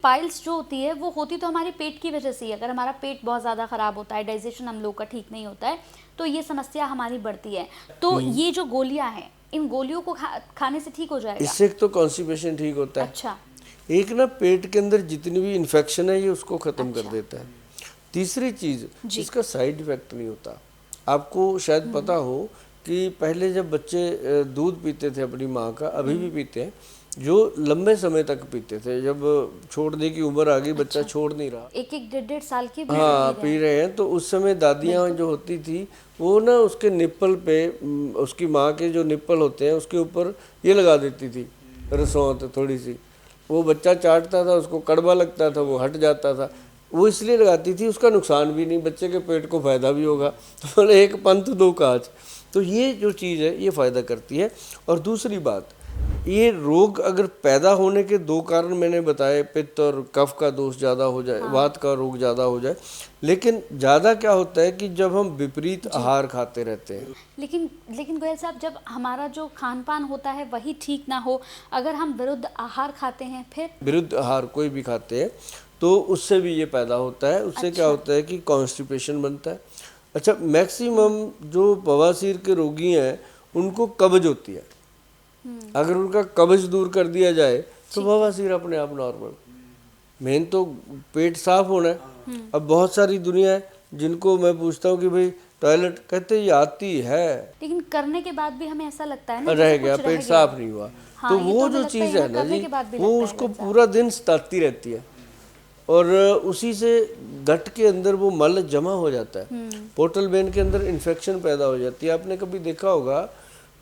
Piles जो होती है वो होती तो हमारे पेट की वजह से ही। अगर हमारा पेट बहुत ज़्यादा ख़राब होता है, डाइजेशन हम लोग का ठीक नहीं होता है, तो ये समस्या हमारी बढ़ती है। तो ये जो गोलियां हैं, इन गोलियों को खाने से ठीक हो जाएगा? इससे तो कॉन्स्टिपेशन ठीक होता है। अच्छा। एक ना पेट के अंदर जितनी भी इन्फेक्शन है ये उसको ख़त्म कर अच्छा। देता है। तीसरी चीज़, जी। इसका साइड इफ़ेक्ट नहीं होता। आपको शायद पता हो कि पहले जब बच्चे दूध पीते थे अपनी माँ का, अभी भी पीते हैं, जो लंबे समय तक पीते थे, जब छोड़ने की उम्र आ गई, बच्चा छोड़ नहीं रहा, एक एक डेढ़ साल के भी हाँ पी पी रहे हैं, तो उस समय दादियाँ जो होती थी वो ना उसके निप्पल पे, उसकी माँ के जो निप्पल होते हैं उसके ऊपर ये लगा देती थी रसौंत थोड़ी सी। वो बच्चा चाटता था, उसको कड़वा लगता था, वो हट जाता था। वो इसलिए लगाती थी, उसका नुकसान भी नहीं, बच्चे के पेट को फ़ायदा भी होगा। तो बोले एक पंथ दो काज। तो ये जो चीज़ है ये फ़ायदा करती है। और दूसरी बात, ये रोग अगर पैदा होने के दो कारण मैंने बताए, पित्त और कफ का दोष ज़्यादा हो जाए, वात का रोग ज़्यादा हो जाए। लेकिन ज़्यादा क्या होता है कि जब हम विपरीत आहार खाते रहते हैं। लेकिन गोयल साहब, जब हमारा जो खान पान होता है वही ठीक ना हो, अगर हम विरुद्ध आहार खाते हैं, फिर विरुद्ध आहार कोई भी खाते हैं तो उससे भी ये पैदा होता है। उससे क्या होता है कि कॉन्स्टिपेशन बनता है। अच्छा, मैक्सिमम जो बवासीर के रोगी हैं उनको कब्ज होती है। अगर उनका कब्ज दूर कर दिया जाए तो बवासीर अपने आप नॉर्मल। मेन तो पेट साफ होना है। अब बहुत सारी दुनिया है जिनको मैं पूछता हूँ कि भाई टॉयलेट, कहते ये आती है, लेकिन करने के बाद भी हमें ऐसा लगता है ना रह गया, पेट साफ नहीं हुआ। हाँ, तो ये वो तो जो चीज़ है ना जी, वो उसको लगता है पूरा दिन सताती रहती है और उसी से गट के अंदर वो मल जमा हो जाता है। पोर्टल वेन के अंदर इन्फेक्शन पैदा हो जाती है। आपने कभी देखा होगा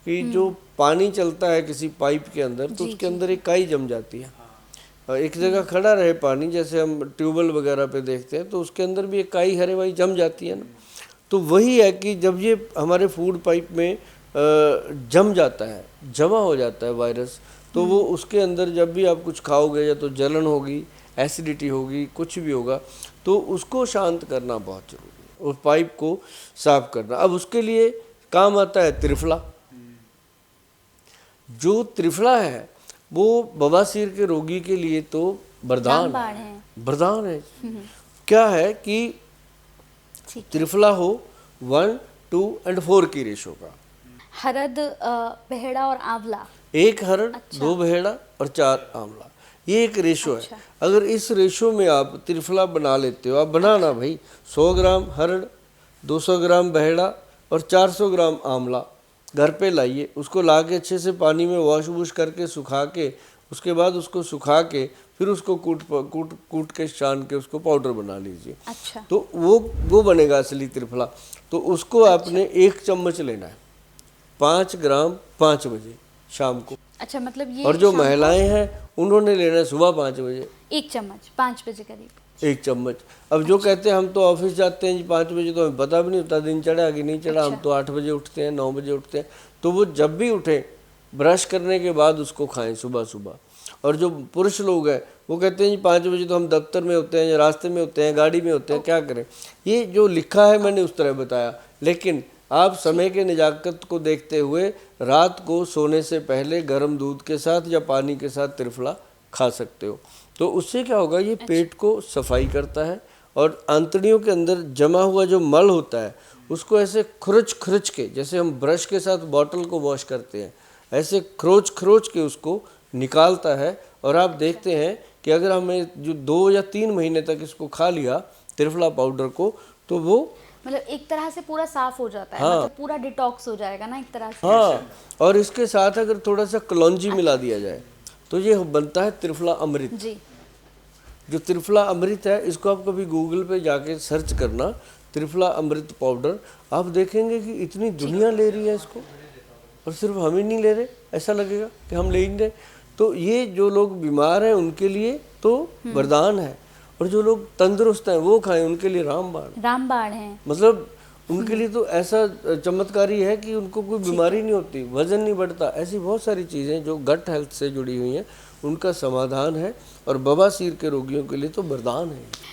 कि जो पानी चलता है किसी पाइप के अंदर, तो उसके अंदर एक काई जम जाती है। एक जगह खड़ा रहे पानी, जैसे हम ट्यूबवेल वगैरह पे देखते हैं, तो उसके अंदर भी एक काई हरे वाई जम जाती है ना। तो वही है कि जब ये हमारे फूड पाइप में जम जाता है, जमा हो जाता है वायरस, तो वो उसके अंदर जब भी आप कुछ खाओगे या तो जलन होगी, एसिडिटी होगी, कुछ भी होगा, तो उसको शांत करना बहुत ज़रूरी है, उस पाइप को साफ करना। अब उसके लिए काम आता है त्रिफला। जो त्रिफला है वो बवासीर के रोगी के लिए तो वरदान है, वरदान है। क्या है कि त्रिफला हो 1, 2 और 4 की रेशो का। हरद, बहेड़ा और आंवला। 1 हरड़, 2 बहेड़ा और 4 आंवला, ये एक रेशो है। अगर इस रेशो में आप त्रिफला बना लेते हो, आप बनाना भाई, 100 ग्राम हरड़, 200 ग्राम बहेड़ा और 400 ग्राम आंवला घर पे लाइए। उसको ला के अच्छे से पानी में वॉश वूश करके सुखा के, उसके बाद उसको सुखा के फिर उसको कूट के छान के उसको पाउडर बना लीजिए। अच्छा। तो वो बनेगा असली त्रिफला। तो उसको आपने 1 चम्मच लेना है, 5 ग्राम 5 बजे शाम को। अच्छा, मतलब ये, और जो महिलाएं हैं उन्होंने लेना है सुबह 5 बजे, 1 चम्मच 5 बजे करीब 1 चम्मच। अब जो कहते हैं हम तो ऑफिस जाते हैं जी 5 बजे, तो हमें पता भी नहीं होता दिन चढ़ा कि नहीं चढ़ा। हम तो 8 बजे उठते हैं, 9 बजे उठते हैं। तो वो जब भी उठें, ब्रश करने के बाद उसको खाएं सुबह सुबह। और जो पुरुष लोग हैं वो कहते हैं जी 5 बजे तो हम दफ्तर में होते हैं या रास्ते में होते हैं, गाड़ी में होते हैं, क्या करें। ये जो लिखा है मैंने उस तरह बताया, लेकिन आप समय के नज़ाकत को देखते हुए रात को सोने से पहले गर्म दूध के साथ या पानी के साथ त्रिफला खा सकते हो। तो उससे क्या होगा, ये पेट को सफाई करता है और आंतड़ियों के अंदर जमा हुआ जो मल होता है उसको ऐसे खरुच के, जैसे हम ब्रश के साथ बॉटल को वॉश करते हैं, ऐसे खरोच के उसको निकालता है। और आप देखते हैं कि अगर हमें जो 2 या 3 महीने तक इसको खा लिया त्रिफला पाउडर को, तो वो मतलब एक तरह से पूरा साफ हो जाता है। हाँ, मतलब पूरा डिटॉक्स हो जाएगा ना एक तरह से। हाँ, और इसके साथ अगर थोड़ा सा कलौंजी मिला दिया जाए तो ये बनता है त्रिफला अमृत जी। जो त्रिफला अमृत है, इसको आप कभी गूगल पे जाके सर्च करना, त्रिफला अमृत पाउडर। आप देखेंगे कि इतनी दुनिया ले रही है इसको और सिर्फ हम ही नहीं ले रहे, ऐसा लगेगा कि हम ले ही नहीं रहे। तो ये जो लोग बीमार हैं उनके लिए तो वरदान है, और जो लोग तंदुरुस्त हैं वो खाएं, उनके लिए रामबाण है। मतलब उनके लिए तो ऐसा चमत्कारी है कि उनको कोई बीमारी नहीं होती, वजन नहीं बढ़ता। ऐसी बहुत सारी चीज़ें जो गट हेल्थ से जुड़ी हुई हैं उनका समाधान है, और बवासीर के रोगियों के लिए तो वरदान है।